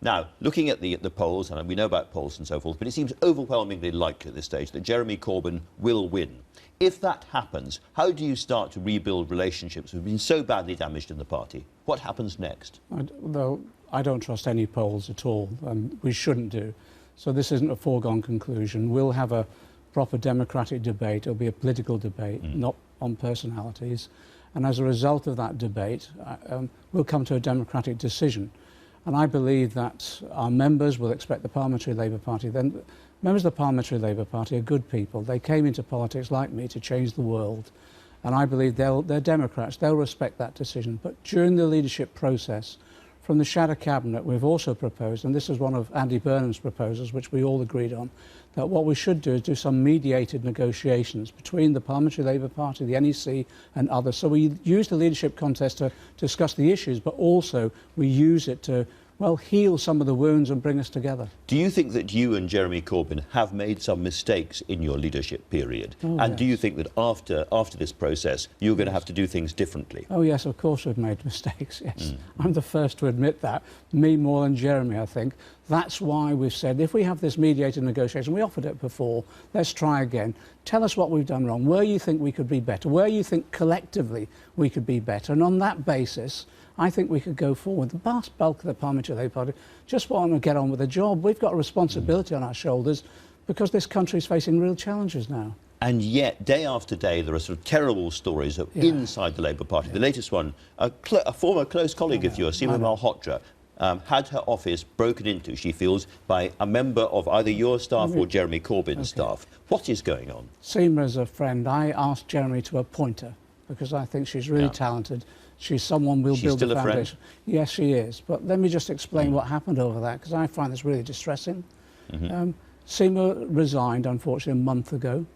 Now, looking at the polls, and we know about polls and so forth, but it seems overwhelmingly likely at this stage that Jeremy Corbyn will win. If that happens, how do you start to rebuild relationships that have been so badly damaged in the party? What happens next? Well, I don't trust any polls at all, and we shouldn't do. So this isn't a foregone conclusion. We'll have a proper democratic debate. It'll be a political debate, not on personalities. And as a result of that debate, we'll come to a democratic decision. And I believe that our members will expect the Parliamentary Labour Party. Then, members of the Parliamentary Labour Party are good people. They came into politics like me to change the world. And I believe they're Democrats. They'll respect that decision. But during the leadership process, from the Shadow Cabinet, we've also proposed, and this is one of Andy Burnham's proposals, which we all agreed on, that what we should do is do some mediated negotiations between the Parliamentary Labour Party, the NEC and others. So we use the leadership contest to discuss the issues, but also we use it to, well, heal some of the wounds and bring us together. Do you think that you and Jeremy Corbyn have made some mistakes in your leadership period? And yes. do you think that after this process, you're going to have to do things differently? Oh, yes, of course we've made mistakes, yes. I'm the first to admit that, me more than Jeremy, I think. That's why we've said, if we have this mediated negotiation, we offered it before, let's try again. Tell us what we've done wrong, where you think we could be better, where you think collectively we could be better. And on that basis, I think we could go forward. The vast bulk of the Parliamentary Labour Party just want to get on with the job. We've got a responsibility on our shoulders because this country is facing real challenges now. And yet, day after day, there are sort of terrible stories inside the Labour Party. The latest one, a former close colleague of yours, Seema Malhotra, had her office broken into, she feels, by a member of either your staff or Jeremy Corbyn's staff. What is going on? Seema is a friend. I asked Jeremy to appoint her because I think she's really talented. She's someone we'll build the foundation. She's still a friend? Yes, she is. But let me just explain what happened over that, because I find this really distressing. Seema resigned, unfortunately, a month ago.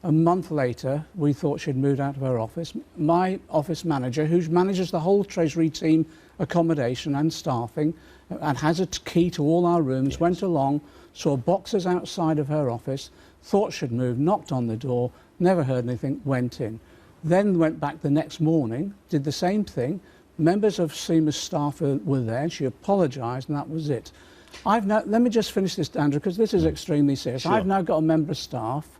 A month later, we thought she'd moved out of her office. My office manager, who manages the whole Treasury team accommodation and staffing, and has a key to all our rooms, went along, saw boxes outside of her office, thought she'd moved, knocked on the door, never heard anything, went in. Then went back the next morning, did the same thing. Members of Seema's staff were there, and she apologised, and that was it. Let me just finish this, Andrew, because this is extremely serious. I've now got a member of staff.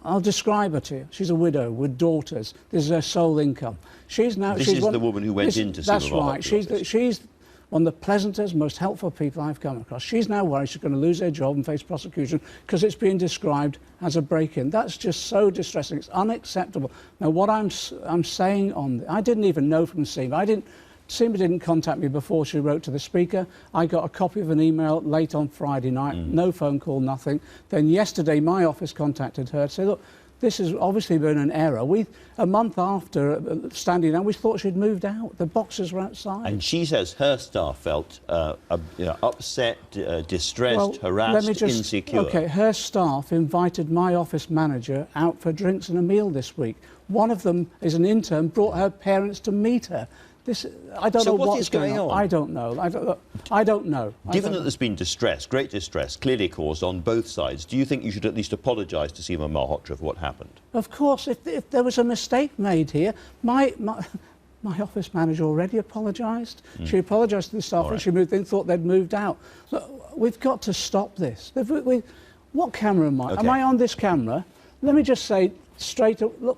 I'll describe her to you. She's a widow with daughters. This is her sole income. This is the woman who went into Seema Malhotra's office. That's right. She's one of the pleasantest, most helpful people I've come across. She's now worried she's going to lose her job and face prosecution because it's being described as a break-in. That's just so distressing. It's unacceptable. Now, what I'm saying I didn't even know from Seema. Seema didn't contact me before she wrote to the Speaker. I got a copy of an email late on Friday night, no phone call, nothing. Then yesterday, my office contacted her to say, look, this has obviously been an error. A month after standing down, we thought she'd moved out. The boxes were outside. And she says her staff felt upset, distressed, harassed, insecure. OK, her staff invited my office manager out for drinks and a meal this week. One of them is an intern, brought her parents to meet her. I don't know what is going on. I don't know. I don't know. Given that there's been distress, great distress, clearly caused on both sides, do you think you should at least apologise to Seema Malhotra for what happened? Of course, if there was a mistake made here, my office manager already apologised. She apologised to the staff and she moved in, thought they'd moved out. Look, we've got to stop this. What camera am I? Am I on this camera? Let me just say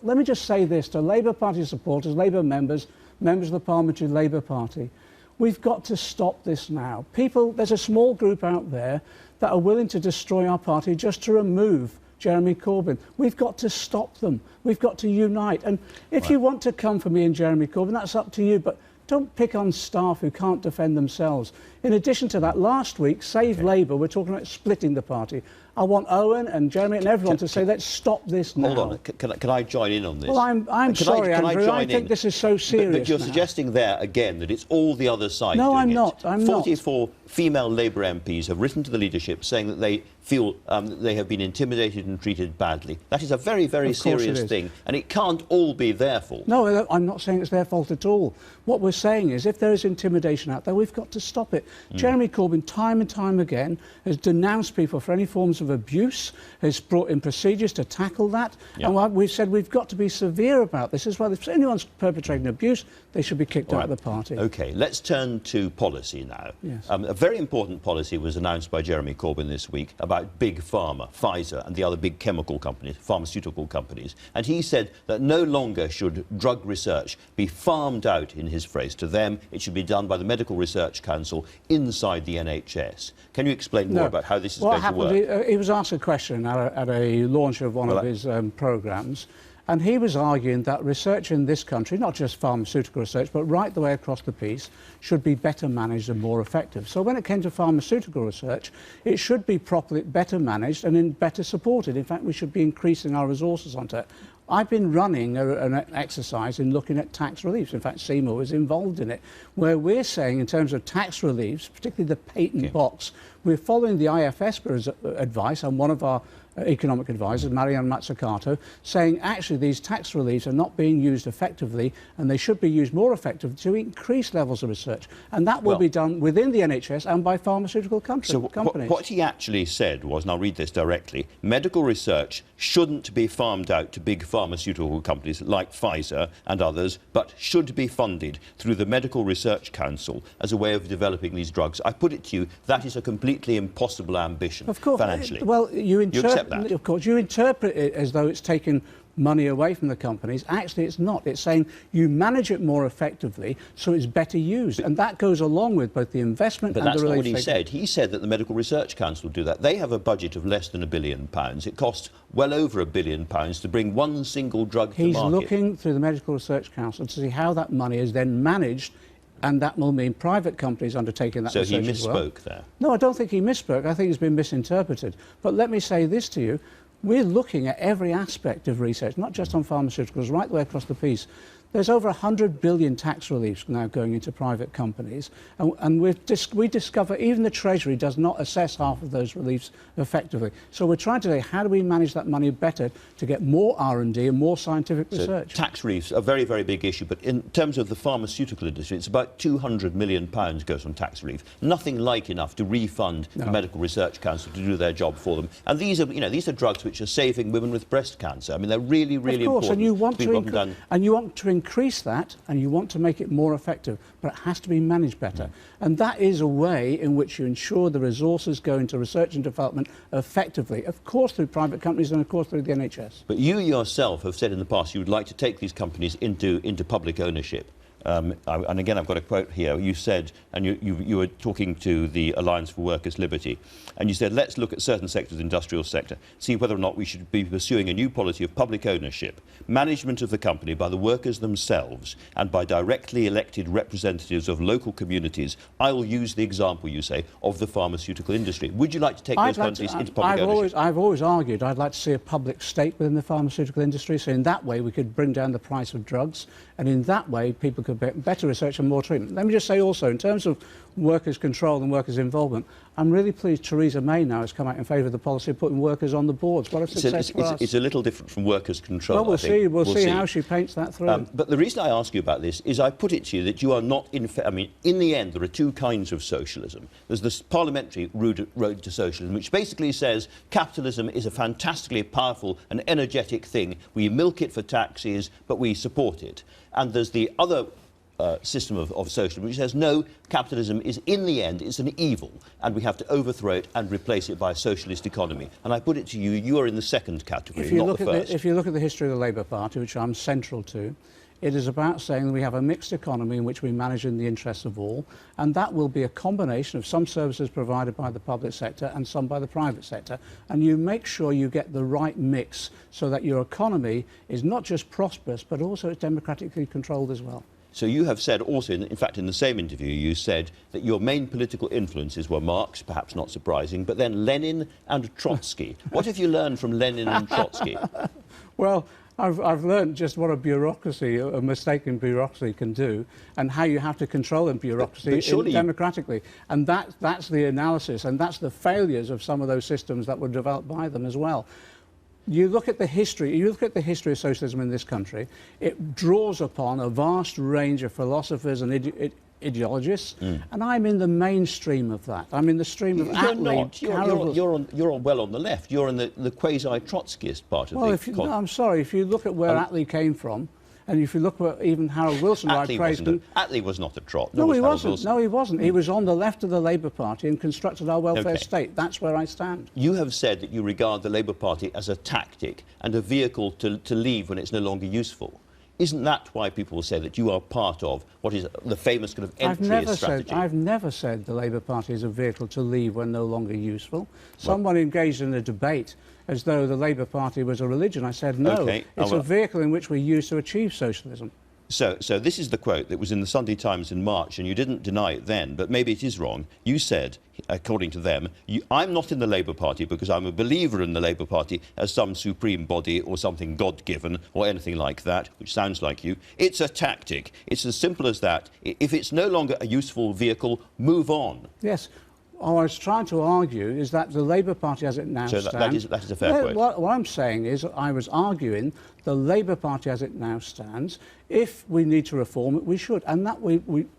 let me just say this to Labour Party supporters, Labour members of the Parliamentary Labour Party. We've got to stop this now. There's a small group out there that are willing to destroy our party just to remove Jeremy Corbyn. We've got to stop them. We've got to unite. And if you want to come for me and Jeremy Corbyn, that's up to you. But don't pick on staff who can't defend themselves. In addition to that, last week, Save Labour, we're talking about splitting the party. I want Owen and Jeremy and everyone to say, let's stop this now. Hold on, can I join in on this? Well, I'm sorry, Andrew, I think this is so serious. But you're suggesting there, again, that it's all the other side No, doing I'm it. not. I'm 44 female Labour MPs have written to the leadership saying that they feel they have been intimidated and treated badly. That is a very, very serious thing, and it can't all be their fault. No, I'm not saying it's their fault at all. What we're saying is if there is intimidation out there, we've got to stop it. Jeremy Corbyn, time and time again, has denounced people for any forms of abuse, has brought in procedures to tackle that. And we've said we've got to be severe about this as well. If anyone's perpetrating abuse, they should be kicked out of the party. OK, let's turn to policy now. Yes. A very important policy was announced by Jeremy Corbyn this week about big pharma, Pfizer and the other big chemical companies, pharmaceutical companies. And he said that no longer should drug research be farmed out, in his phrase, to them. It should be done by the Medical Research Council inside the NHS. Can you explain more about how this is going to work? He was asked a question at a launch of one of his programmes, and he was arguing that research in this country, not just pharmaceutical research, but right the way across the piece, should be better managed and more effective. So when it came to pharmaceutical research, it should be better managed and better supported. In fact, we should be increasing our resources onto it. I've been running an exercise in looking at tax reliefs. In fact, Seema was involved in it, where we're saying in terms of tax reliefs, particularly the patent box, we're following the IFS advice and one of our economic advisors, Marianne Mazzucato, saying actually these tax reliefs are not being used effectively and they should be used more effectively to increase levels of research. And that will be done within the NHS and by pharmaceutical companies. What he actually said was, and I'll read this directly, medical research shouldn't be farmed out to big pharmaceutical companies like Pfizer and others, but should be funded through the Medical Research Council as a way of developing these drugs. I put it to you, that is a completely impossible ambition financially. Well, you accept that? Of course, you interpret it as though it's taken money away from the companies. Actually, it's not. It's saying you manage it more effectively so it's better used. And that goes along with both the investment and the relief. But that's not what he said. He said that the Medical Research Council do that. They have a budget of less than £1 billion. It costs well over £1 billion to bring one single drug to market. He's looking through the Medical Research Council to see how that money is then managed, and that will mean private companies undertaking that research as well. So he misspoke there? No, I don't think he misspoke. I think he's been misinterpreted. But let me say this to you. We're looking at every aspect of research, not just on pharmaceuticals, right the way across the piece. There's over 100 billion tax reliefs now going into private companies, and we discover even the Treasury does not assess half of those reliefs effectively. So we're trying to say, how do we manage that money better to get more R&D and more scientific research? Tax reliefs are a very, very big issue, but in terms of the pharmaceutical industry, it's about £200 million goes on tax relief. Nothing like enough to refund the Medical Research Council to do their job for them. And these are drugs which are saving women with breast cancer. I mean, they're really, really important. Of course, and you want to increase that, and you want to make it more effective, but it has to be managed better. And that is a way in which you ensure the resources go into research and development effectively, of course through private companies and of course through the NHS. But you yourself have said in the past you would like to take these companies into public ownership. And again, I've got a quote here. You said, and you were talking to the Alliance for Workers' Liberty, and you said, let's look at certain sectors of the industrial sector, see whether or not we should be pursuing a new policy of public ownership, management of the company by the workers themselves and by directly elected representatives of local communities. I'll use the example, you say, of the pharmaceutical industry. Would you like to take those companies into public ownership? I've always argued I'd like to see a public stake within the pharmaceutical industry, so in that way we could bring down the price of drugs, and in that way people could better research and more treatment. Let me just say also, in terms of workers' control and workers' involvement, I'm really pleased Theresa May now has come out in favour of the policy of putting workers on the boards. What a success for us. It's a little different from workers' control. Well, we'll see how she paints that through. But the reason I ask you about this is I put it to you that you are not in the end, there are two kinds of socialism. There's this parliamentary road to socialism, which basically says capitalism is a fantastically powerful and energetic thing. We milk it for taxes, but we support it. And there's the other system of socialism, which says, no, capitalism is, in the end, it's an evil, and we have to overthrow it and replace it by a socialist economy. And I put it to you, you are in the second category, not the first. If you look at the history of the Labour Party, which I'm central to, it is about saying that we have a mixed economy in which we manage in the interests of all, and that will be a combination of some services provided by the public sector and some by the private sector. And you make sure you get the right mix so that your economy is not just prosperous, but also it's democratically controlled as well. So you have said also, in fact, in the same interview, you said that your main political influences were Marx, perhaps not surprising, but then Lenin and Trotsky. What have you learned from Lenin and Trotsky? Well, I've learned just what a mistaken bureaucracy can do, and how you have to control a bureaucracy democratically. And that's the analysis, and that's the failures of some of those systems that were developed by them as well. You look at the history of socialism in this country, it draws upon a vast range of philosophers and ideologists, and I'm in the mainstream of that. I'm in the stream of You're not. You're well on the left. You're in the quasi-Trotskyist part of well, I'm sorry, if you look at where Attlee came from, and if you look at even Harold Wilson, Attlee was not a trot. No, he wasn't. No, he wasn't. He was on the left of the Labour Party and constructed our welfare state. That's where I stand. You have said that you regard the Labour Party as a tactic and a vehicle to leave when it's no longer useful. Isn't that why people will say that you are part of what is the famous kind of entryist strategy? I've never said the Labour Party is a vehicle to leave when no longer useful. Someone engaged in a debate as though the Labour Party was a religion. I said, no, it's a vehicle in which we use to achieve socialism. So this is the quote that was in the Sunday Times in March, and you didn't deny it then, but maybe it is wrong. You said, according to them, I'm not in the Labour Party because I'm a believer in the Labour Party as some supreme body or something God-given or anything like that, which sounds like you. It's a tactic. It's as simple as that. If it's no longer a useful vehicle, move on. Yes. What I was trying to argue is that the Labour Party as it now stands... That is a fair quote. What I'm saying is I was arguing the Labour Party as it now stands, if we need to reform it, we should. And that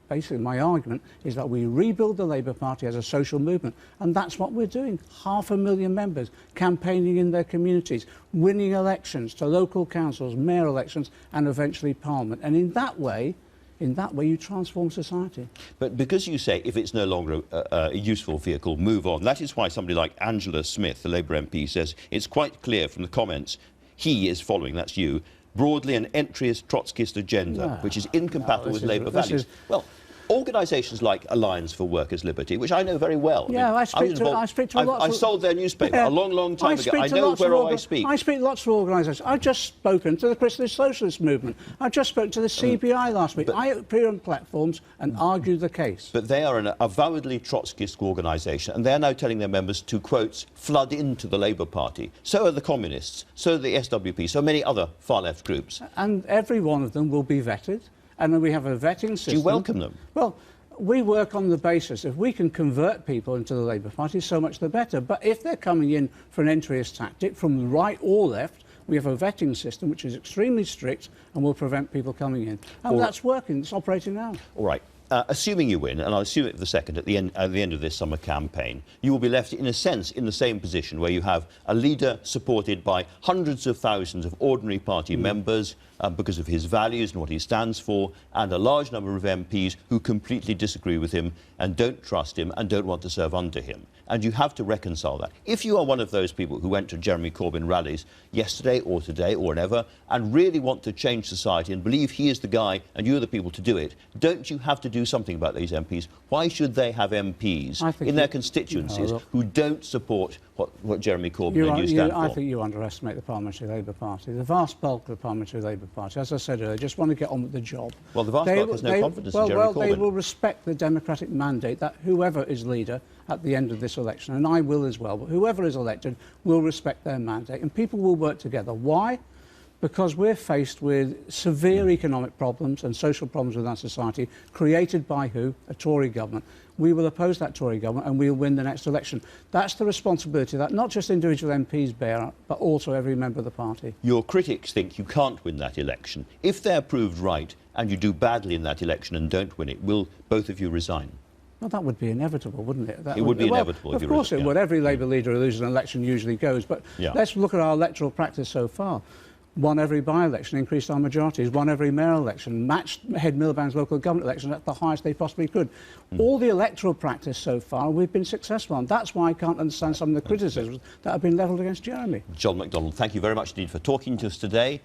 basically my argument is that we rebuild the Labour Party as a social movement. And that's what we're doing. 500,000 members campaigning in their communities, winning elections to local councils, mayor elections, and eventually Parliament. And in that way, you transform society. But because you say if it's no longer a useful vehicle, move on, that is why somebody like Angela Smith, the Labour MP, says it's quite clear from the comments he is following, that's you, broadly an entryist Trotskyist agenda, which is incompatible with Labour values. Well, organisations like Alliance for Workers' Liberty, which I know very well. Yeah, I speak to lots of... I sold their newspaper a long, long time ago. I know where I speak. I speak to lots of organisations. I've just spoken to the Christian Socialist Movement. I just spoke to the CBI last week. I appear on platforms and argue the case. But they are an avowedly Trotskyist organisation, and they're now telling their members to, quote, flood into the Labour Party. So are the Communists, so are the SWP, so many other far-left groups. And every one of them will be vetted. And then we have a vetting system. Do you welcome them? Well, we work on the basis if we can convert people into the Labour Party, so much the better. But if they're coming in for an entryist tactic from the right or left, we have a vetting system which is extremely strict and will prevent people coming in. And that's working. It's operating now. All right. Assuming you win, and I'll assume it for the second, at the end of this summer campaign, you will be left, in a sense, in the same position where you have a leader supported by hundreds of thousands of ordinary party members because of his values and what he stands for, and a large number of MPs who completely disagree with him and don't trust him and don't want to serve under him. And you have to reconcile that. If you are one of those people who went to Jeremy Corbyn rallies yesterday or today or whenever and really want to change society and believe he is the guy and you're the people to do it, don't you have to do something about these MPs? Why should they have MPs in their constituencies who don't support what Jeremy Corbyn and you stand for? I think you underestimate the Parliamentary Labour Party. The vast bulk of the Parliamentary Labour Party, as I said earlier, just want to get on with the job. Well, the vast bulk has no confidence in Jeremy Corbyn. Well, they will respect the democratic mandate that whoever is leader at the end of this election, and I will as well, but whoever is elected will respect their mandate, and people will work together. Why? Because we're faced with severe economic problems and social problems within our society, created by who? A Tory government. We will oppose that Tory government and we'll win the next election. That's the responsibility that not just individual MPs bear, but also every member of the party. Your critics think you can't win that election. If they're proved right and you do badly in that election and don't win it, will both of you resign? Well, that would be inevitable, wouldn't it? It would be inevitable if you resign. Of course it would. Every Labour leader who loses an election usually goes. But let's look at our electoral practice so far. Won every by-election, increased our majorities, won every mayor election, matched Head Miliband's local government election at the highest they possibly could. All the electoral practice so far we've been successful on. That's why I can't understand some of the criticisms that have been levelled against Jeremy. John McDonnell, thank you very much indeed for talking to us today.